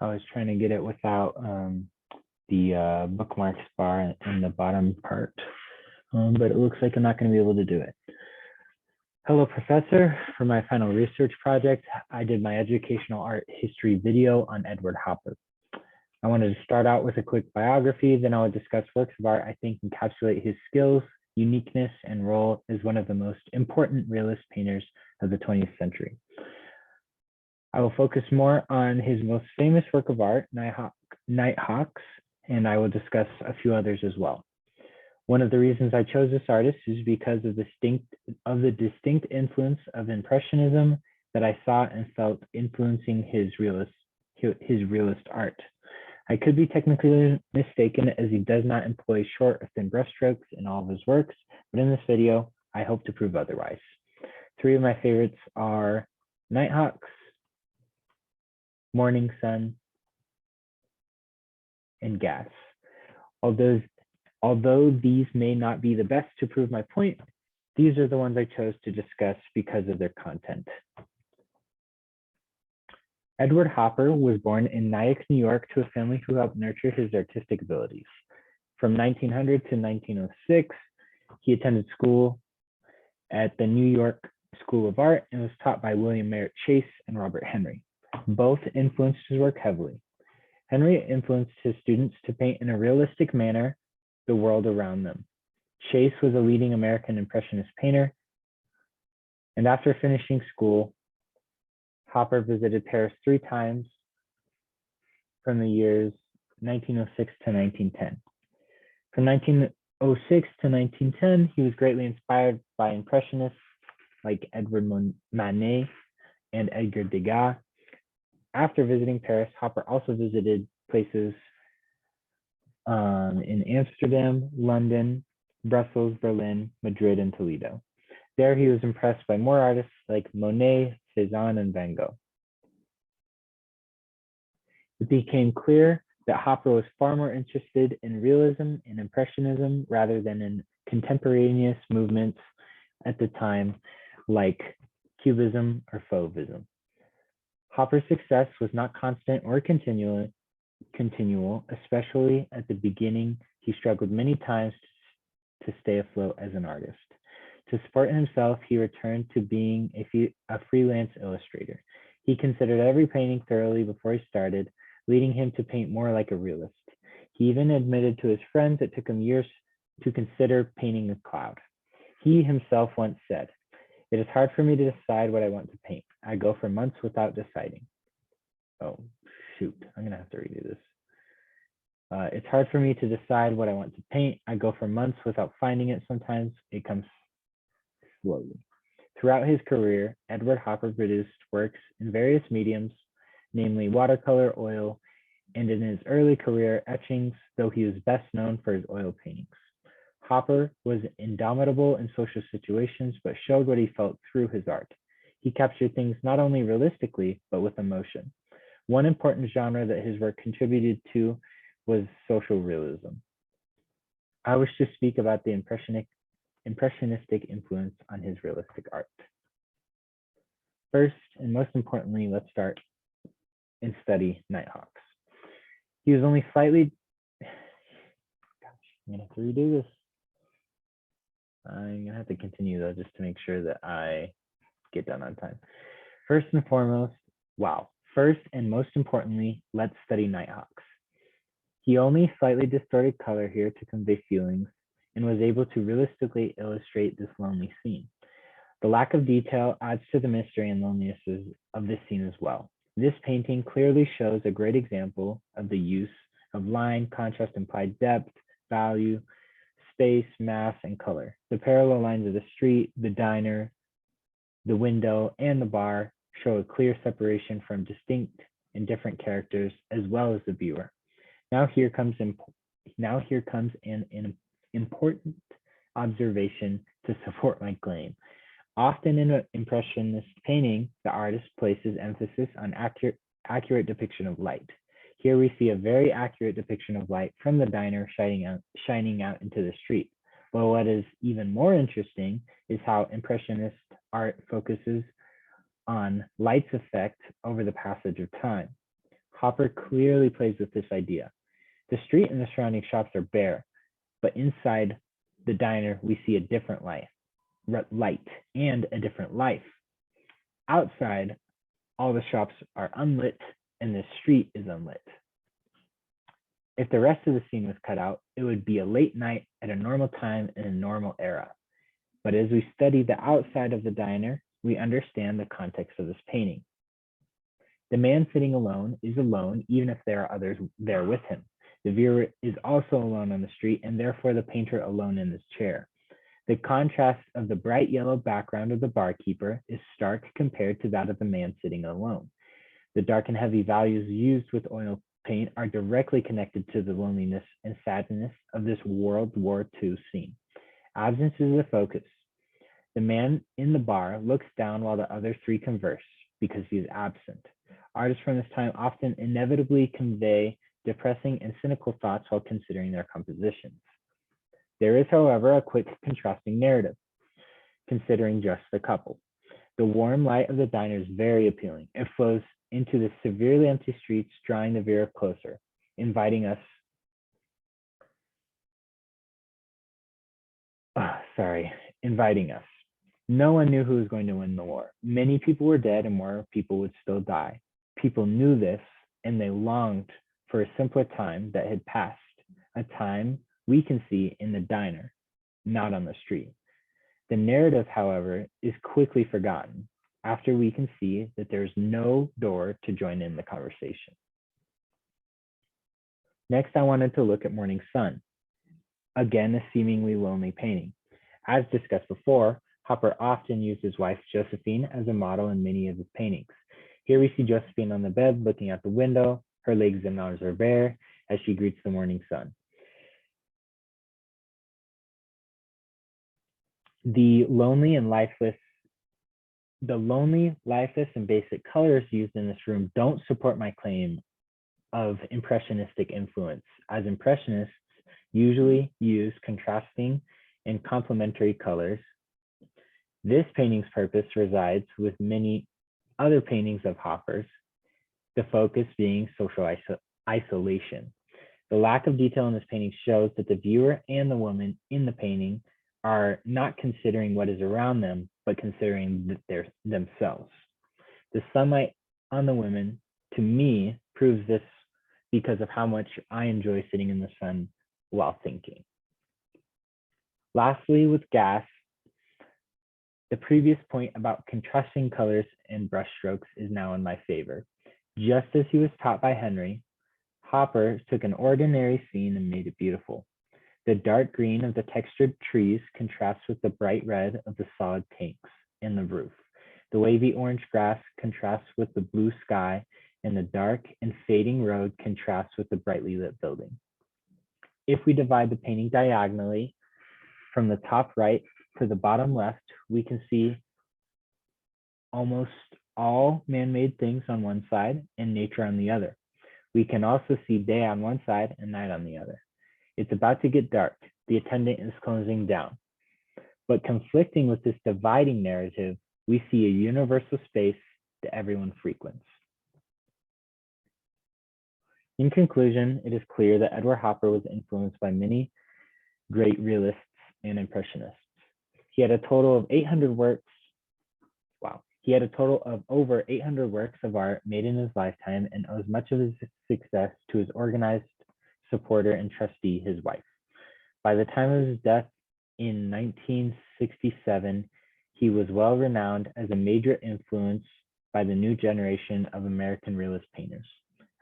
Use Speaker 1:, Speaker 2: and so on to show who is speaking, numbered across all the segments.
Speaker 1: I was trying to get it without the bookmarks bar in the bottom part, but it looks like I'm not going to be able to do it. Hello, Professor. For my final research project, I did my educational art history video on Edward Hopper. I wanted to start out with a quick biography, then I would discuss works of art I think encapsulate his skills, uniqueness, and role as one of the most important realist painters of the 20th century. I will focus more on his most famous work of art, Nighthawks, and I will discuss a few others as well. One of the reasons I chose this artist is because of the distinct influence of Impressionism that I saw and felt influencing his realist art. I could be technically mistaken as he does not employ short or thin brushstrokes in all of his works, but in this video, I hope to prove otherwise. Three of my favorites are Nighthawks, Morning Sun, and Gas. Although these may not be the best to prove my point, these are the ones I chose to discuss because of their content. Edward Hopper was born in Nyack, New York, to a family who helped nurture his artistic abilities. From 1900 to 1906, he attended school at the New York School of Art and was taught by William Merritt Chase and Robert Henry. Both influenced his work heavily. Henry influenced his students to paint in a realistic manner the world around them. Chase was a leading American Impressionist painter, and after finishing school, Hopper visited Paris 3 times from the years 1906 to 1910. From 1906 to 1910, he was greatly inspired by Impressionists like Edward Manet and Edgar Degas. After visiting Paris, Hopper also visited places in Amsterdam, London, Brussels, Berlin, Madrid, and Toledo. There he was impressed by more artists like Monet, Cézanne, and Van Gogh. It became clear that Hopper was far more interested in realism and Impressionism rather than in contemporaneous movements at the time like Cubism or Fauvism. Hopper's success was not constant or continual, especially at the beginning. He struggled many times to stay afloat as an artist. To support himself, he returned to being a freelance illustrator. He considered every painting thoroughly before he started, leading him to paint more like a realist. He even admitted to his friends it took him years to consider painting a cloud. He himself once said, "It is hard for me to decide what I want to paint. I go for months without deciding." Oh, shoot, I'm gonna have to redo this. It's hard for me to decide what I want to paint. I go for months without finding it. Sometimes it comes slowly. Throughout his career, Edward Hopper produced works in various mediums, namely watercolor, oil, and in his early career, etchings, though he was best known for his oil paintings. Hopper was indomitable in social situations, but showed what he felt through his art. He captured things not only realistically, but with emotion. One important genre that his work contributed to was social realism. I wish to speak about the impressionistic influence on his realistic art. First, and most importantly, let's start and study Nighthawks. He was only slightly, I'm gonna have to redo this. I'm gonna have to continue though, just to make sure that I get done on time. First and most importantly, let's study Nighthawks. He only slightly distorted color here to convey feelings and was able to realistically illustrate this lonely scene. The lack of detail adds to the mystery and loneliness of this scene as well. This painting clearly shows a great example of the use of line, contrast, implied depth, value, space, mass, and color. The parallel lines of the street, the diner, the window, and the bar show a clear separation from distinct and different characters as well as the viewer. Now here comes an important observation to support my claim. Often in an Impressionist painting, the artist places emphasis on accurate depiction of light. Here we see a very accurate depiction of light from the diner shining out into the street. But what is even more interesting is how Impressionist art focuses on light's effect over the passage of time. Hopper clearly plays with this idea. The street and the surrounding shops are bare, but inside the diner, we see a different light and a different life. Outside, all the shops are unlit and the street is unlit. If the rest of the scene was cut out, it would be a late night at a normal time in a normal era. But as we study the outside of the diner, we understand the context of this painting. The man sitting alone is alone, even if there are others there with him. The viewer is also alone on the street, and therefore the painter alone in his chair. The contrast of the bright yellow background of the barkeeper is stark compared to that of the man sitting alone. The dark and heavy values used with oil paint are directly connected to the loneliness and sadness of this World War II scene. Absence is the focus. The man in the bar looks down while the other three converse because he is absent. Artists from this time often inevitably convey depressing and cynical thoughts while considering their compositions. There is, however, a quick contrasting narrative, considering just the couple. The warm light of the diner is very appealing. It flows into the severely empty streets, drawing the viewer closer, inviting us. Inviting us. No one knew who was going to win the war. Many people were dead and more people would still die. People knew this and they longed for a simpler time that had passed, a time we can see in the diner, not on the street. The narrative, however, is quickly forgotten after we can see that there's no door to join in the conversation. Next, I wanted to look at Morning Sun, again, a seemingly lonely painting. As discussed before, Hopper often used his wife Josephine as a model in many of his paintings. Here we see Josephine on the bed looking out the window. Her legs and arms are bare as she greets the morning sun. The lonely, lifeless, and basic colors used in this room don't support my claim of impressionistic influence, as impressionists usually use contrasting and complementary colors. This painting's purpose resides with many other paintings of Hopper's, the focus being social isolation. The lack of detail in this painting shows that the viewer and the woman in the painting are not considering what is around them, but considering themselves. The sunlight on the women, to me, proves this because of how much I enjoy sitting in the sun while thinking. Lastly, with gas, the previous point about contrasting colors and brushstrokes is now in my favor. Just as he was taught by Henry, Hopper took an ordinary scene and made it beautiful. The dark green of the textured trees contrasts with the bright red of the solid tanks and the roof. The wavy orange grass contrasts with the blue sky, and the dark and fading road contrasts with the brightly lit building. If we divide the painting diagonally from the top right to the bottom left, we can see almost all man-made things on one side and nature on the other. We can also see day on one side and night on the other. It's about to get dark. The attendant is closing down. But conflicting with this dividing narrative, we see a universal space that everyone frequents. In conclusion, it is clear that Edward Hopper was influenced by many great realists and impressionists. He had a total of 800 works. Wow. He had a total of over 800 works of art made in his lifetime and owes much of his success to his organized supporter and trustee, his wife. By the time of his death in 1967, he was well renowned as a major influence by the new generation of American realist painters.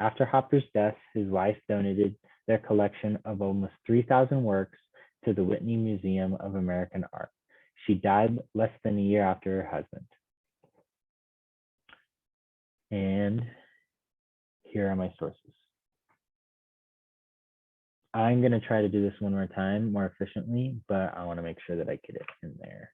Speaker 1: After Hopper's death, his wife donated their collection of almost 3,000 works to the Whitney Museum of American Art. She died less than a year after her husband. And here are my sources. I'm going to try to do this one more time more efficiently, but I want to make sure that I get it in there.